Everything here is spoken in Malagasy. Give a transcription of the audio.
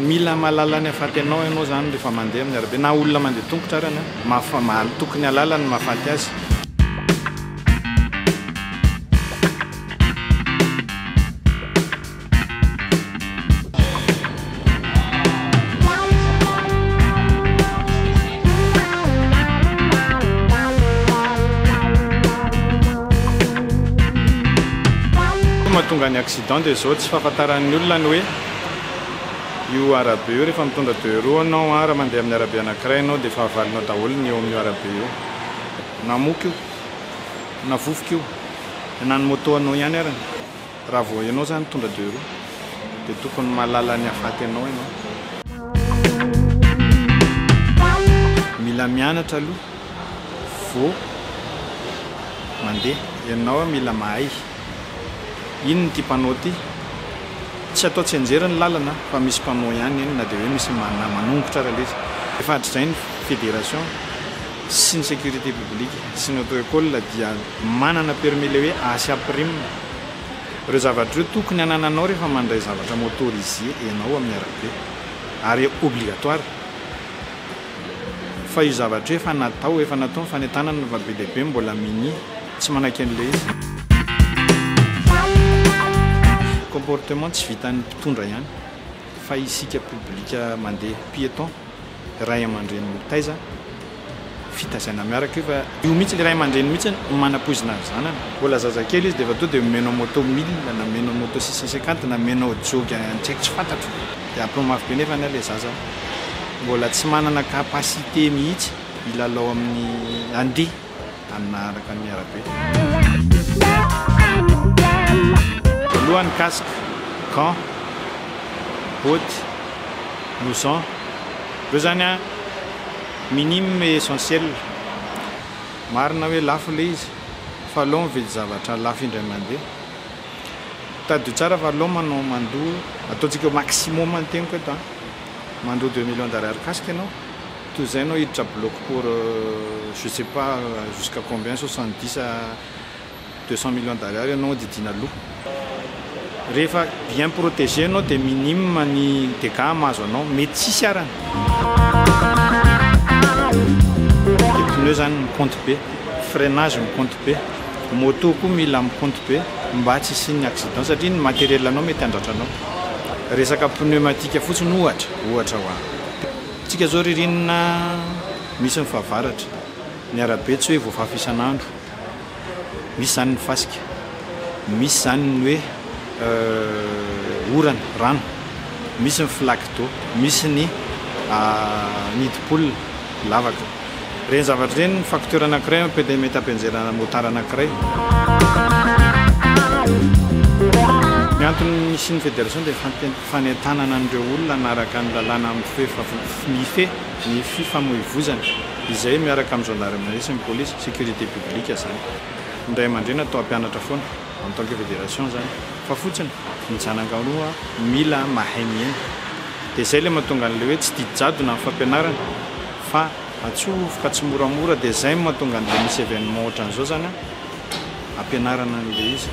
Mila mahalala ny hafaty anao ianao zany rehefa mandeha amin'ny arabe na olona mandeha tongotra ary tokony halala ny mahafaty azy. Mahatonga ny accident dia zao tsy fahafantaran'ny olona ny hoe io arabe io rehefa mitondra 2 roues anao raha mandeha amin'ny arabe anankiray anao dia fahavalinao daholo ny eo amin'io arabe io. Na moka io, na vovoka io, na ny moto anao ihany arany. Raha vao ianao zany mitondra 2 roues dia tokony mahalala ny hafaty anao ianao. Mila mianatra aloha vao mandeha. Ianao mila mahay ino ty mpanao ty. Tsy atao tsy anjera ny lalana fa misy mpanao ihany eny na dia hoe misy manongotra raha lesy. Efa hatrizay ny fédération sy ny sécurité publique sy ny auto-école dia manana permis le hoe ACA prime. Ireo zavatra io tokony anananao rehefa mandray zavatra motorisé ianao amin'ny arabe ary obligatoire. Fa io zavatra efa natao ny fanentanana fa be lehibe mbola mini tsy manaiky an'ilay izy. Comportement tsy vitan'ny mpitondra ihany fa isika publika mandeha piéton ray aman-dreny mitaiza fitazaina miaraka io fa io mihitsy le ray aman-dreny mihitsy manapoizina ny zanany. Mbola zazakely izy dia efa tonga dia menao moto 1000 na menao moto 650 na menao jogy antsaiky tsy fantatro dia apro mafy be nefa ilay zaza mbola tsy manana capacité mihitsy ilalao amin'ny andeha anaraka ny arabe. Voalohany casque, gants, bottes, blouson. Ireo zany minime essentiel. Marina hoe lafo le izy fa aleo mividy zavatra lafo indray mandeha. Tadio tsara fa aleo manao mandoa ataontsika maximum ny teniko eto mandoa 2 millions d'ariary casque ianao. Toy izay anao hiditra bloc pour je sais pas jusqu'à combien 70 à 200 millions d'ariary ianao didina aloha. Rehefa bien protégé anao dia minime ny dégâts mahazo anao mety tsisy arany. Pneu zany miconte be, freinage miconte be, moto koa mila miconte be mba tsy hisian'ny accident satria ny matériel anao mety handratra anao. Resaka pneumatique fotsiny ohatra hoa. Tsika zao ririnina misy ny fahavaratra ny arabe tsy hoe voafafa isan'andro. Misy zany ny fasika, misy zany ny hoe orana, rano, misy ny flaque d'eau, misy ny nid-poule lavaka. Reny zavatra reny ny facteur anankiray mety ampianjerana motara anankiray. Ny antony misy ny fédération dia fanentanana an'ireo olona anaraka ny lalàna ny fifamoivoizana izay miaraka amin'ny gendarmerie sy ny police sécurité publique zany. Indray aman-dreny atao ampianatra foana en tant que fédération zany fa fotsiny ny zanak'aloha mila mahay miaina dia izay le mahatonga an'ilay hoe tsy didy jadona amin'ny fampianarana fa atsofoka tsy moramora dia izay mahatonga an'ilay misy événement ohatran'izao zany ampianarana an'ilay izy.